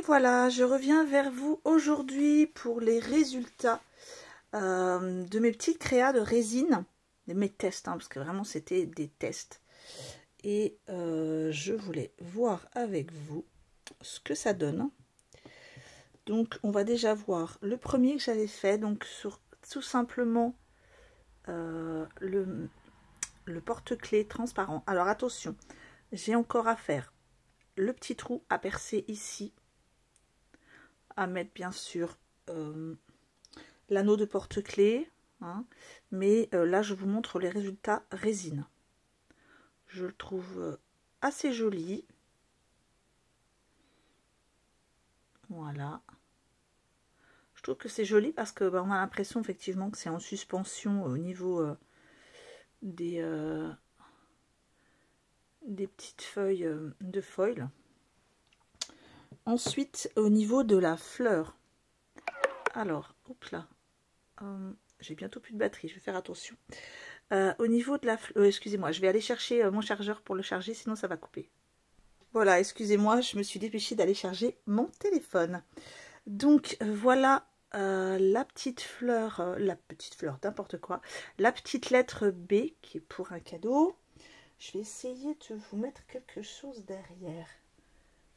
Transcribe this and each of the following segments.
voilà, je reviens vers vous aujourd'hui pour les résultats de mes petites créas de résine, de mes tests, parce que vraiment c'était des tests. Et je voulais voir avec vous ce que ça donne. Donc on va déjà voir le premier que j'avais fait, donc sur tout simplement le porte-clés transparent. Alors attention, j'ai encore à faire le petit trou à percer ici, à mettre bien sûr l'anneau de porte-clés, mais là je vous montre les résultats résine. Je le trouve assez joli. Voilà, je trouve que c'est joli parce que on a l'impression effectivement que c'est en suspension au niveau des petites feuilles de foil. Ensuite, au niveau de la fleur, alors, hop là, j'ai bientôt plus de batterie, je vais faire attention. Au niveau de la fleur, excusez-moi, je vais aller chercher mon chargeur pour le charger, sinon ça va couper. Voilà, excusez-moi, je me suis dépêchée d'aller charger mon téléphone. Donc voilà la petite fleur n'importe quoi, la petite lettre B qui est pour un cadeau. Je vais essayer de vous mettre quelque chose derrière.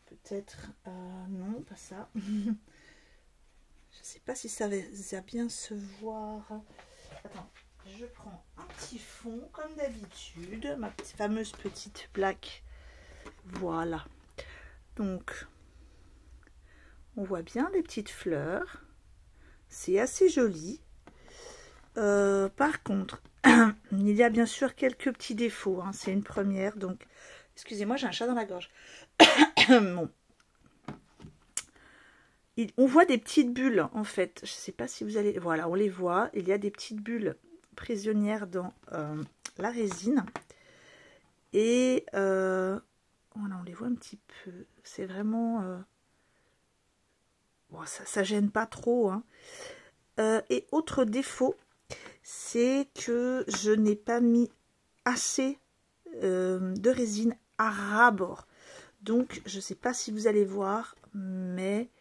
Peut-être, non, pas ça. Je ne sais pas si ça va bien se voir. Attends, je prends un petit fond comme d'habitude, ma fameuse petite plaque. Voilà. Donc, on voit bien les petites fleurs. C'est assez joli. Par contre, il y a bien sûr quelques petits défauts. C'est une première, donc excusez-moi, j'ai un chat dans la gorge. Bon. On voit des petites bulles en fait. Je ne sais pas si vous allez... Voilà, on les voit. Il y a des petites bulles prisonnières dans la résine. Et voilà, on les voit un petit peu. C'est vraiment... Bon, ça gêne pas trop. Et autre défaut, c'est que je n'ai pas mis assez de résine à ras-bord. Donc, je ne sais pas si vous allez voir, mais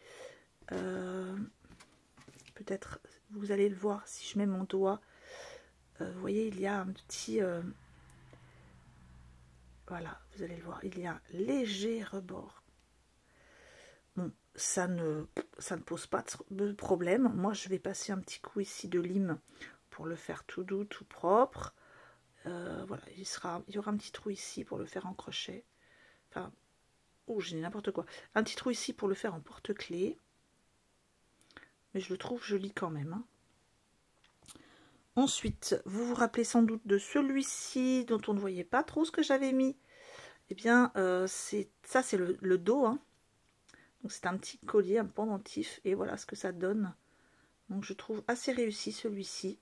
peut-être vous allez le voir si je mets mon doigt. Vous voyez, il y a un petit... voilà, vous allez le voir, il y a un léger rebord. Bon, ça ne pose pas de problème. Moi, je vais passer un petit coup ici de lime pour le faire tout doux, tout propre. Voilà, il y aura un petit trou ici pour le faire en crochet. Enfin, oh, j'ai n'importe quoi. Un petit trou ici pour le faire en porte-clés. Mais je le trouve joli quand même. Ensuite, vous vous rappelez sans doute de celui-ci dont on ne voyait pas trop ce que j'avais mis. Eh bien, c'est le dos. Donc c'est un petit collier, un pendentif. Et voilà ce que ça donne. Donc je trouve assez réussi celui-ci.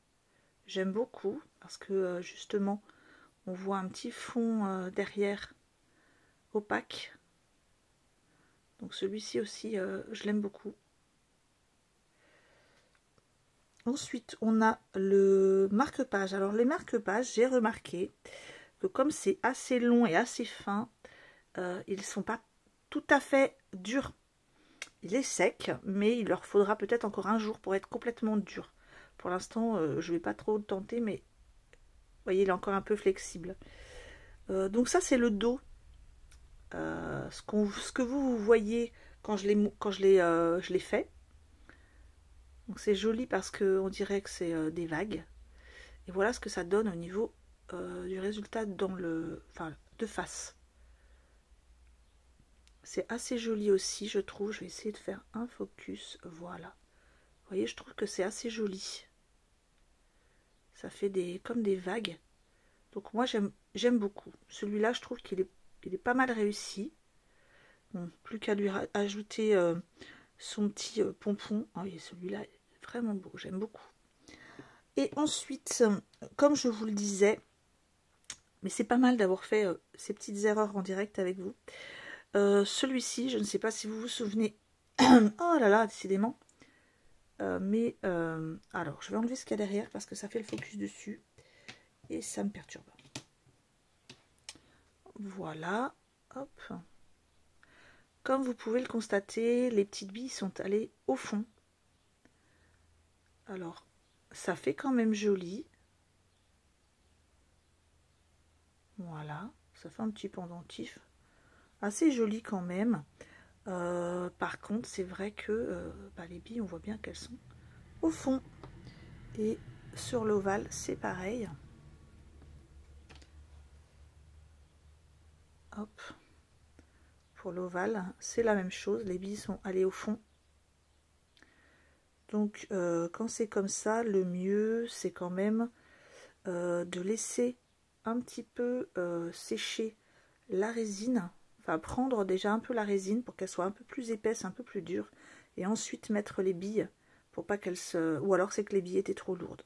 J'aime beaucoup parce que justement, on voit un petit fond derrière opaque. Donc celui-ci aussi, je l'aime beaucoup. Ensuite, on a le marque-page. Alors les marque-pages, j'ai remarqué que comme c'est assez long et assez fin, ils ne sont pas tout à fait durs. Il est sec, mais il leur faudra peut-être encore un jour pour être complètement dur. Pour l'instant, je ne vais pas trop le tenter, mais vous voyez, il est encore un peu flexible. Donc ça, c'est le dos. Ce que vous voyez quand je l'ai fait. Donc c'est joli parce qu'on dirait que c'est des vagues. Et voilà ce que ça donne au niveau du résultat de face. C'est assez joli aussi, je trouve. Je vais essayer de faire un focus. Voilà. Vous voyez, je trouve que c'est assez joli. Ça fait comme des vagues. Donc moi, j'aime beaucoup. Celui-là, je trouve qu'il est pas mal réussi. Bon, plus qu'à lui ajouter son petit pompon. Ah oui, celui-là est vraiment beau. J'aime beaucoup. Et ensuite, comme je vous le disais, mais c'est pas mal d'avoir fait ces petites erreurs en direct avec vous. Celui-ci, je ne sais pas si vous vous souvenez. Oh là là, décidément. Alors, je vais enlever ce qu'il y a derrière parce que ça fait le focus dessus. Et ça me perturbe. Voilà. Hop. Comme vous pouvez le constater, les petites billes sont allées au fond. Alors, ça fait quand même joli. Voilà, ça fait un petit pendentif. Assez joli quand même. Par contre, c'est vrai que les billes, on voit bien qu'elles sont au fond. Et sur l'ovale, c'est pareil. Hop. Pour l'ovale, c'est la même chose. Les billes sont allées au fond. Donc, quand c'est comme ça, le mieux, c'est quand même de laisser un petit peu sécher la résine. Enfin, prendre déjà un peu la résine pour qu'elle soit un peu plus épaisse, un peu plus dure. Et ensuite mettre les billes pour pas qu'elles se... Ou alors c'est que les billes étaient trop lourdes.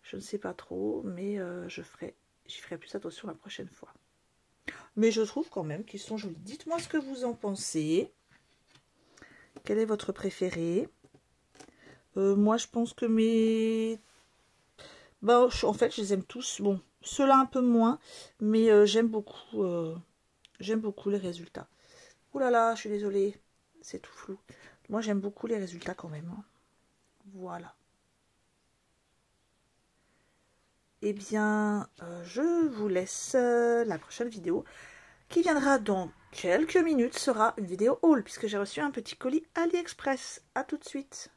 Je ne sais pas trop, mais j'y ferai plus attention la prochaine fois. Mais je trouve quand même qu'ils sont jolis. Dites-moi ce que vous en pensez. Quel est votre préféré? Moi, je pense que mes... en fait, je les aime tous. Bon, ceux-là un peu moins, mais j'aime beaucoup les résultats. Ouh là là, je suis désolée, c'est tout flou. Moi, j'aime beaucoup les résultats quand même. Hein. Voilà. Eh bien, je vous laisse la prochaine vidéo qui viendra dans quelques minutes sera une vidéo haul puisque j'ai reçu un petit colis AliExpress. À tout de suite.